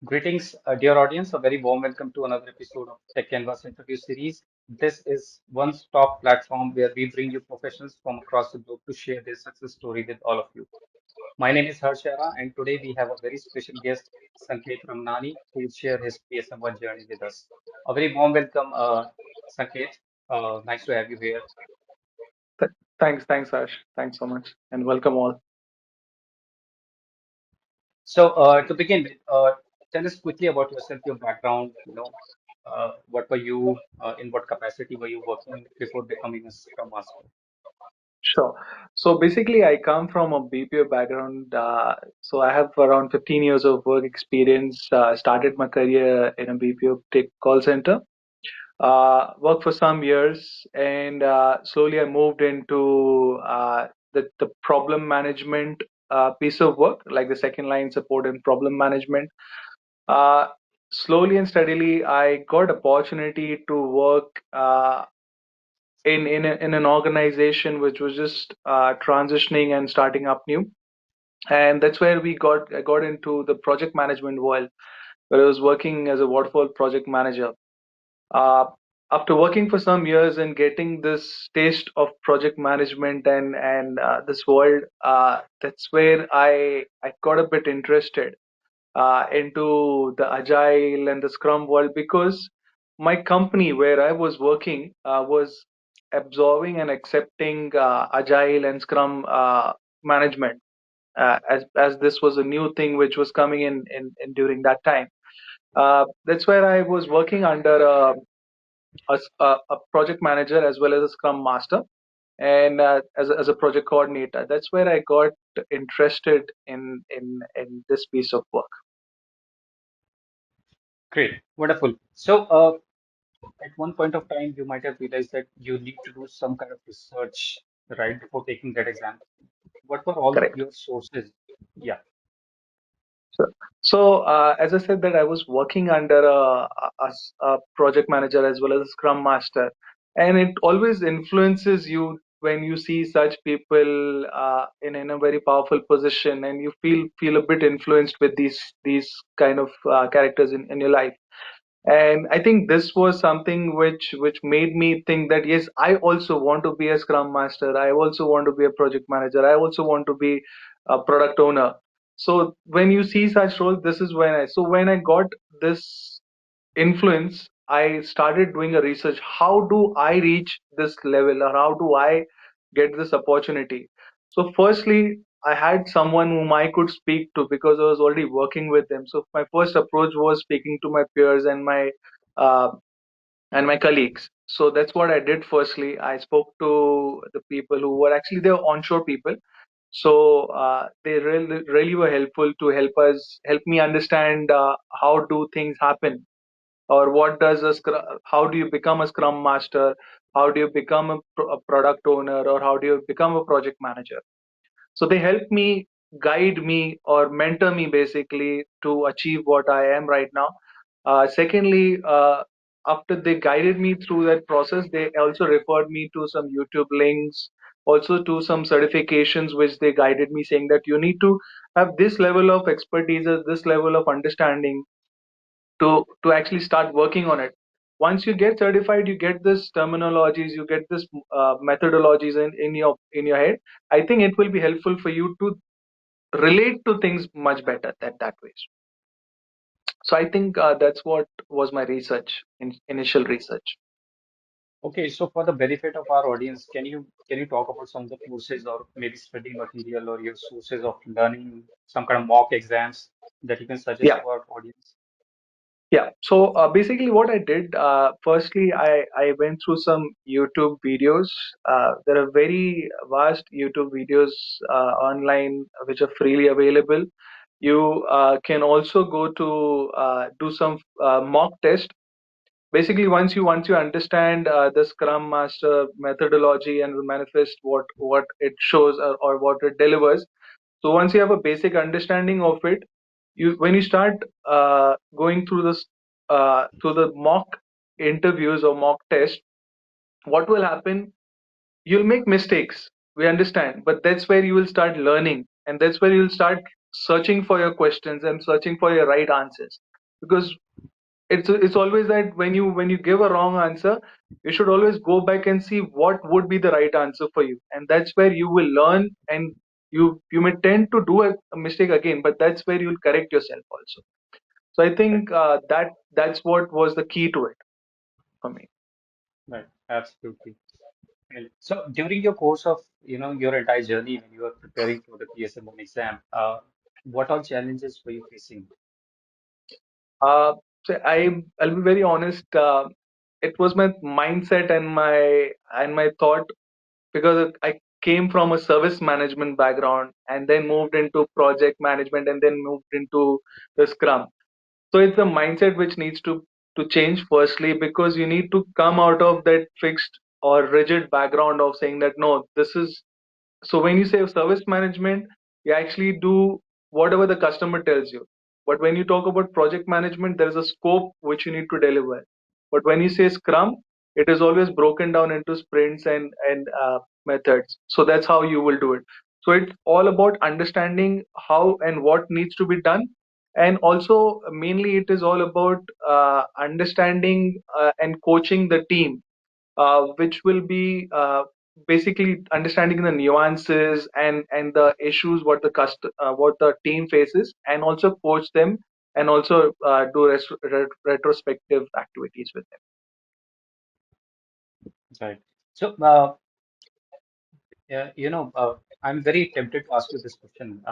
Greetings, dear audience. A very warm welcome to another episode of Techcanvass interview series. This is one stop platform where we bring you professionals from across the globe to share their success story with all of you. My name is Harshara, and today we have a very special guest, Sanket Ramnani, who will share his PSM1 journey with us. A very warm welcome, Sanket. Nice to have you here. Thanks, Ash. Thanks so much, and welcome all. So, to begin with, tell us quickly about yourself, your background. What were you, in what capacity were you working before becoming a Scrum Master? Sure. So basically, I come from a BPO background. So I have around 15 years of work experience. Started my career in a BPO tech call center. Worked for some years, and slowly I moved into the problem management piece of work, like the second line support and problem management. Uh, Slowly and steadily, I got opportunity to work. In an organization which was just transitioning and starting up new, and that's where I got into the project management world, where I was working as a waterfall project manager. uh, After working for some years and getting this taste of project management and this world, that's where I got a bit interested into the agile and the scrum world, because my company where I was working was absorbing and accepting agile and scrum management, as this was a new thing which was coming in during that time. That's where I was working under a project manager as well as a scrum master, and as a project coordinator. That's where I got interested in this piece of work. Great, wonderful. So, at one point of time, you might have realized that you need to do some kind of research, right, before taking that exam. What were all Correct. your sources? Yeah, So, so, as I said, that I was working under a project manager as well as a scrum master, and it always influences you when you see such people in a very powerful position, and you feel a bit influenced with these kind of characters in your life. And I think this was something which made me think that yes, I also want to be a scrum master, I also want to be a project manager, I also want to be a product owner. So when you see such roles, this is when I got this influence, I started doing a research. How do I reach this level, or how do I get this opportunity? So firstly, I had someone whom I could speak to because I was already working with them. So my first approach was speaking to my peers uh, and my colleagues. So that's what I did. Firstly, I spoke to the people who were actually, they were onshore people. So they really were helpful to help me understand how do things happen, or what does how do you become a scrum master, how do you become a product owner, or how do you become a project manager. So they help me, guide me, or mentor me basically to achieve what I am right now. Secondly, after they guided me through that process, they also referred me to some YouTube links, also to some certifications which they guided me, saying that you need to have this level of expertise, this level of understanding to actually start working on it. Once you get certified, you get this terminologies, you get this methodologies in your head. I think it will be helpful for you to relate to things much better that way. So I think that's what was my initial research. okay. So, for the benefit of our audience, can you talk about some of the courses or maybe study material or your sources of learning, some kind of mock exams that you can suggest Yeah. to our audience? Yeah. So basically, what I did, firstly, I went through some YouTube videos. There are very vast YouTube videos online which are freely available. You can also go to do some mock test. Basically, once you understand the Scrum Master methodology and the manifest, what it shows, or what it delivers. So once you have a basic understanding of it, you when you start going through this through the mock interviews or mock test, what will happen? You'll make mistakes. We understand, but that's where you will start learning, and that's where you'll start searching for your questions and searching for your right answers. because it's always that when you give a wrong answer, you should always go back and see what would be the right answer for you, and that's where you will learn, and you may tend to do a mistake again, but that's where you'll correct yourself also. So I Right. think that's what was the key to it for me. Right. Absolutely. Well, so during your course of, your entire journey when you were preparing for the PSM1 exam, what all challenges were you facing? uh, so I'll be very honest, it was my mindset and my thought, because I came from a service management background and then moved into project management and then moved into the Scrum. So it's a mindset which needs to change firstly, because you need to come out of that fixed or rigid background of saying that no, this is, so when you say service management, you actually do whatever the customer tells you. But when you talk about project management, there is a scope which you need to deliver. But when you say Scrum, it is always broken down into sprints and methods. So that's how you will do it. So it's all about understanding how and what needs to be done, and also mainly it is all about understanding and coaching the team, which will be basically understanding the nuances and the issues what what the team faces, and also coach them, and also do retrospective activities with them. Right. So, I'm very tempted to ask you this question.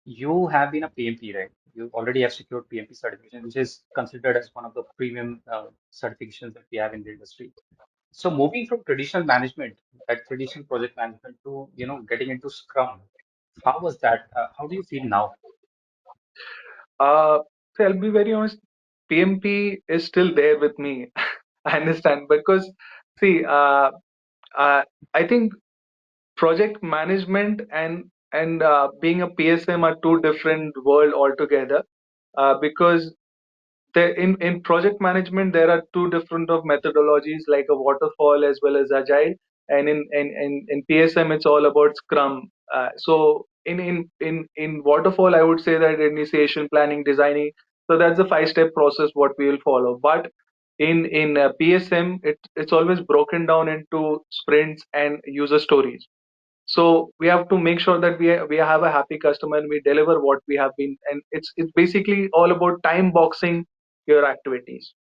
You have been a PMP, right? You already have secured PMP certification, which is considered as one of the premium certifications that we have in the industry. So moving from traditional management, like traditional project management, to getting into Scrum, how was that? How do you feel now? Uh, so I'll be very honest, PMP is still there with me. I understand, because see, uh, I think project management and being a PSM are two different world altogether. Because there, in project management, there are two different of methodologies, like a waterfall as well as agile, and in PSM it's all about Scrum. So in waterfall, I would say that initiation, planning, designing, so that's a 5 step process what we will follow. But in PSM, it's always broken down into sprints and user stories. So we have to make sure that we have a happy customer and we deliver what we have been, and it's basically all about time boxing your activities.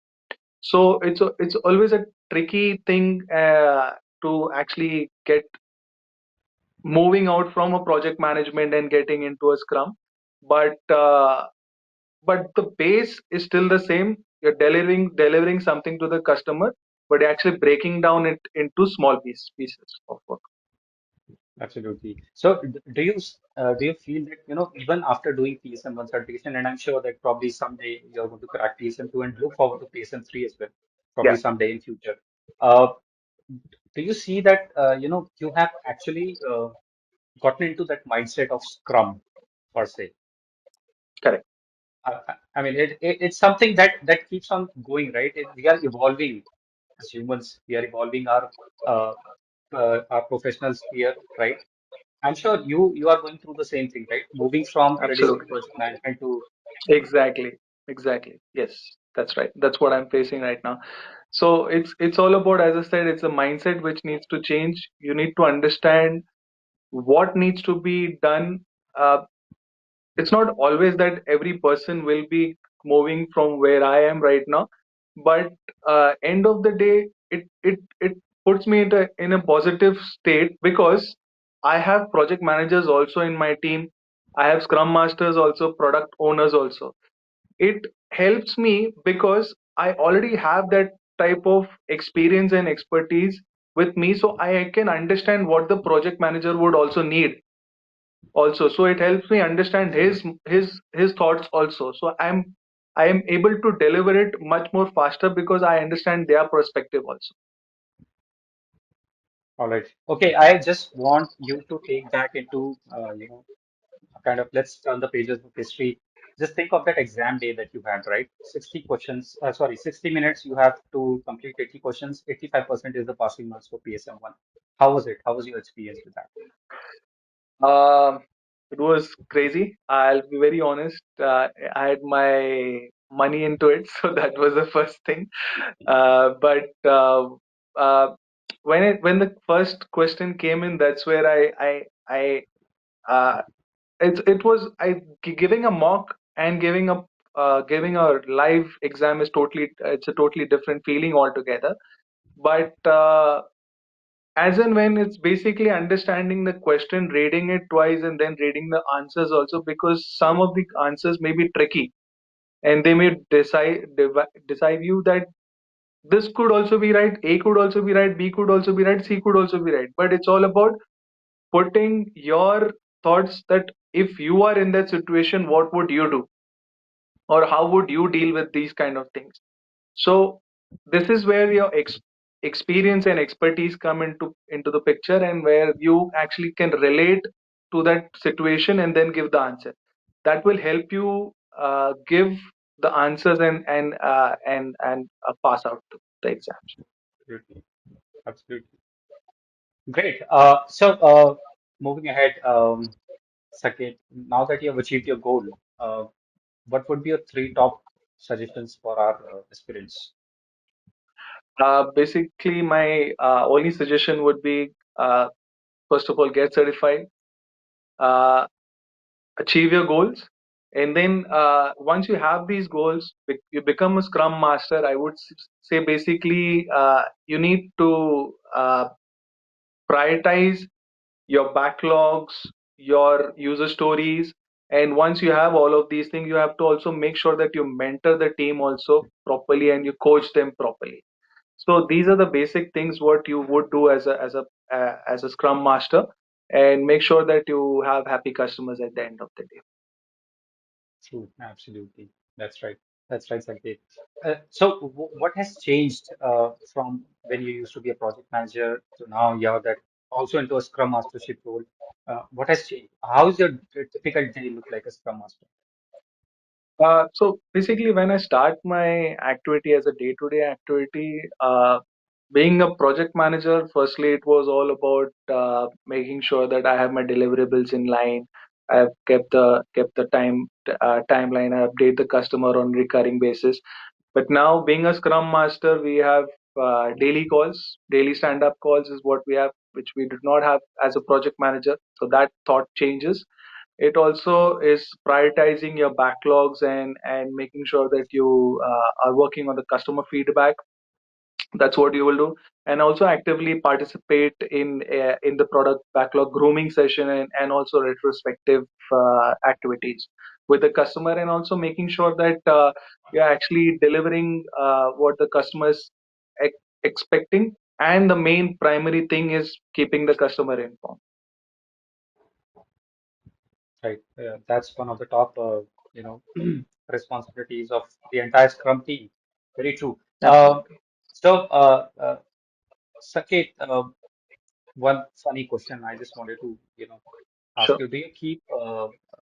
So it's always a tricky thing to actually get moving out from a project management and getting into a Scrum, but but the base is still the same. You're delivering something to the customer, but you're actually breaking down it into small pieces of work. Absolutely. So do you feel that even after doing PSM1 certification, and I'm sure that probably someday you're going to crack PSM2 and look forward to PSM3 as well, Yeah, probably someday in future. Uh, do you see that you have actually gotten into that mindset of Scrum per se? correct. I mean, it's something that keeps on going, right? We are evolving as humans. We are evolving uh, our professional sphere, right? I'm sure you are going through the same thing, right? Moving from traditional Absolutely. project management to Exactly. Exactly. Yes, that's right. That's what I'm facing right now. So it's all about, as I said, it's a mindset which needs to change. You need to understand what needs to be done. Uh, it's not always that every person will be moving from where I am right now, but end of the day, it puts me in a positive state, because I have project managers also in my team. I have scrum masters also, product owners also. It helps me because I already have that type of experience and expertise with me, so I can understand what the project manager would also need also. So it helps me understand his thoughts also. So I am able to deliver it much more faster because I understand their perspective also. all right. Okay, I just want you to take back into kind of let's turn the pages of history. Just think of that exam day that you had, right? 60 questions, sorry, 60 minutes. You have to complete 80 questions. 85% is the passing marks for PSM1. How was it? How was your experience with that? Um, it was crazy. I'll be very honest. I had my money into it. So that was the first thing. But uh, when the first question came in, that's where I uh, it was giving a mock and giving a live exam is totally, it's a totally different feeling altogether. But as and when, it's basically understanding the question, reading it twice, and then reading the answers also, because some of the answers may be tricky, and they may decide you that this could also be right, A could also be right, B could also be right, C could also be right. But it's all about putting your thoughts that if you are in that situation, what would you do, or how would you deal with these kind of things. So this is where your experience and expertise come into the picture, and where you actually can relate to that situation and then give the answer. That will help you give the answers and pass out the exams. Absolutely. Absolutely. Great. Moving ahead, Saket, now that you have achieved your goal, uh, what would be your three top suggestions for our aspirants? Basically, my only suggestion would be, first of all, get certified, uh, achieve your goals, and then once you have these goals, you become a scrum master. I would say basically you need to prioritize your backlogs, your user stories, and once you have all of these things, you have to also make sure that you mentor the team also properly and you coach them properly. So these are the basic things what you would do as a scrum master, and make sure that you have happy customers at the end of the day. True, absolutely. That's right. That's right, Sanket. What has changed from when you used to be a project manager to now you're that also into a Scrum Mastership role? What has changed? How is your typical day look like a Scrum Master? So basically, when I start my activity as a day-to-day activity, being a project manager, firstly, it was all about making sure that I have my deliverables in line. I have kept the timeline. I update the customer on recurring basis. But now, being a Scrum Master, we have daily calls, daily stand-up calls is what we have, which we did not have as a project manager. So that thought changes. It also is prioritizing your backlogs and making sure that you are working on the customer feedback. That's what you will do, and also actively participate in the product backlog grooming session, and also retrospective activities with the customer, and also making sure that you're actually delivering what the customer is expecting. And the main primary thing is keeping the customer informed. Right. That's one of the top, you know, responsibilities of the entire Scrum team. Very true. Absolutely. Saket, one funny question I just wanted to, ask Sure. you. Do you keep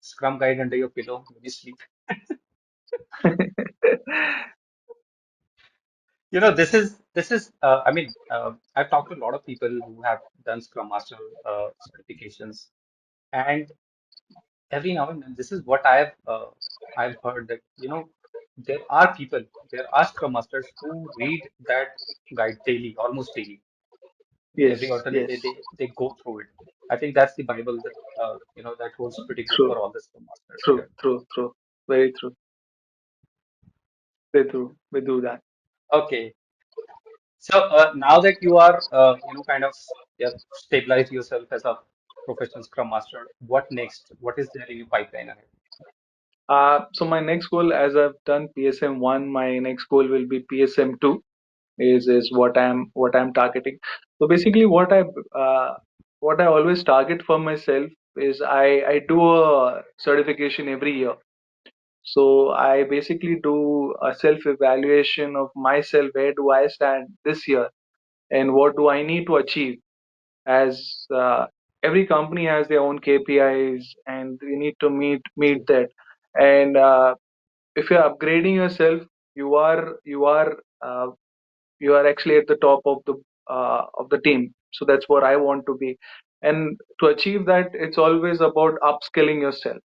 Scrum Guide under your pillow when you sleep? I've talked to a lot of people who have done Scrum Master certifications, and every now and then, this is what I've heard that there are people, there are Scrum Masters who read that guide daily, almost daily. Every Yes, alternate day, yes. they go through it. I think that's the Bible that that holds pretty good True, for all the Scrum Masters true, here. true, true. Very true. We do that. Okay. Now that you are, kind of stabilized yourself as a professional Scrum Master, what next? What is there in your pipeline ahead? So my next goal, as I've done PSM one, my next goal will be PSM two. Is what I'm targeting. So basically, what I always target for myself is I do a certification every year. So I basically do a self evaluation of myself. Where do I stand this year, and what do I need to achieve? As every company has their own KPIs, and you need to meet True. that. And if you're upgrading yourself, you are you are uh, you are actually at the top of the team. So that's what I want to be. And to achieve that, it's always about upskilling yourself.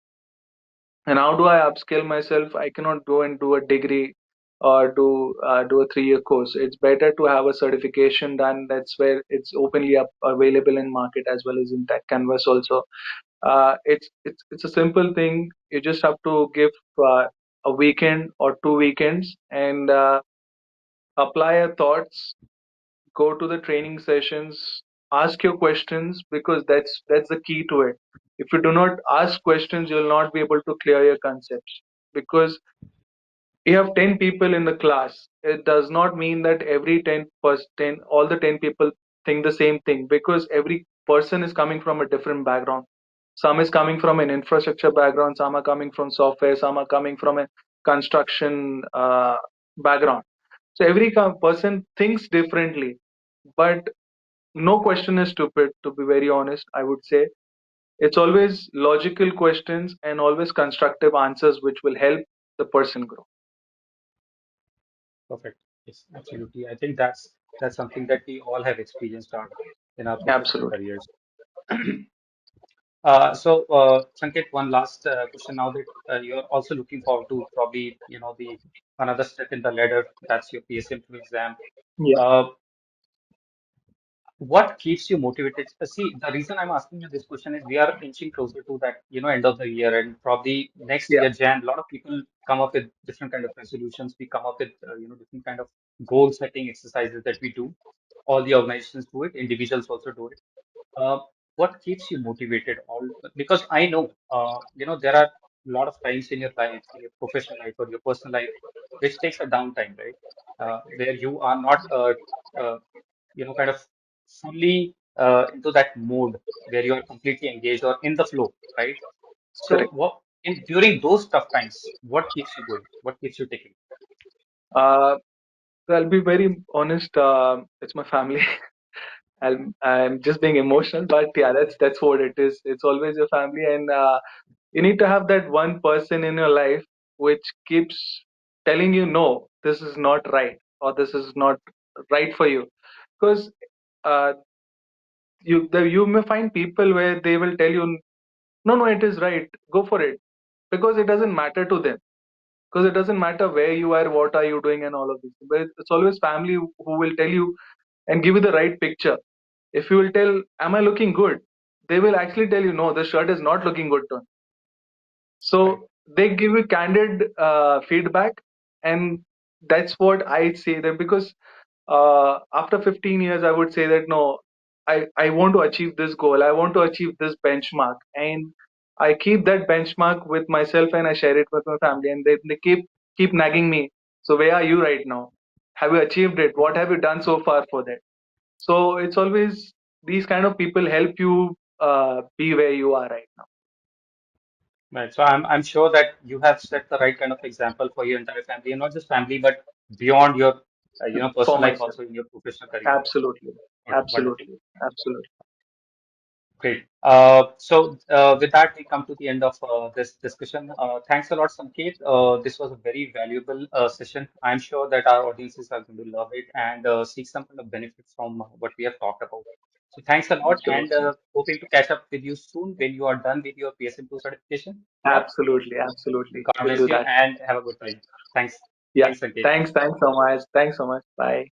And how do I upskill myself? I cannot go and do a degree or do a 3 year course. It's better to have a certification done. That's where it's openly available in market as well as in Techcanvass also. It's a simple thing. You just have to give a weekend or 2 weekends and apply your thoughts, go to the training sessions, ask your questions, because that's the key to it. If you do not ask questions, you'll not be able to clear your concepts, because you have 10 people in the class. It does not mean that every 10 all the 10 people think the same thing, because every person is coming from a different background. Some is coming from an infrastructure background, some are coming from software, some are coming from a construction background. So every person thinks differently, but no question is stupid, to be very honest, I would say. It's always logical questions and always constructive answers which will help the person grow. Perfect. Yes, absolutely. I think that's something that we all have experienced in our professional Absolutely. careers. Sanket, one last question now that you're also looking forward to probably, the another step in the ladder, that's your PSM exam. Yeah, Uh, what keeps you motivated? See, the reason I'm asking you this question is we are inching closer to that, end of the year, and probably next yeah, year, Jan, a lot of people come up with different kind of resolutions. We come up with, different kind of goal setting exercises that we do. All the organizations do it, individuals also do it. Uh, what keeps you motivated? All because I know, there are a lot of times in your life, in your professional life or your personal life, which takes a downtime, right? Where you are not, uh, kind of fully into that mode where you are completely engaged or in the flow, right? So, correct. what in during those tough times, what keeps you going? What keeps you taking? Uh, so I'll be very honest. It's my family. I'm just being emotional, but yeah, that's what it is. It's always your family, and you need to have that one person in your life which keeps telling you, no, this is not right, or this is not right for you. Because uh, you may find people where they will tell you, no, no, it is right, go for it, because it doesn't matter to them, because it doesn't matter where you are, what are you doing, and all of this. But it's always family who will tell you and give you the right picture. If you will tell, am I looking good? They will actually tell you, no, the shirt is not looking good, Tony. Right. So they give you candid feedback, and that's what I say that, because after 15 years, I would say that no, I want to achieve this goal. I want to achieve this benchmark, and I keep that benchmark with myself and I share it with my family, and they keep nagging me. So where are you right now? Have you achieved it? What have you done so far for that? So it's always these kind of people help you be where you are right now. Right. So I'm sure that you have set the right kind of example for your entire family, and not just family, but beyond your For personal life, myself. also in your professional career. Absolutely. Wonderful. Absolutely. Absolutely. Great. With that, we come to the end of this discussion. Thanks a lot, Sanket. This was a very valuable session. I'm sure that our audiences are going to love it and seek some kind of benefit from what we have talked about. So thanks a lot, and Absolutely. hoping to catch up with you soon when you are done with your PSM2 certification. Yeah. Absolutely. Absolutely. God We'll bless do you that. and have a good time. Thanks. Yeah. Thanks, Sanket. Thanks. Thanks so much. Thanks so much. Bye.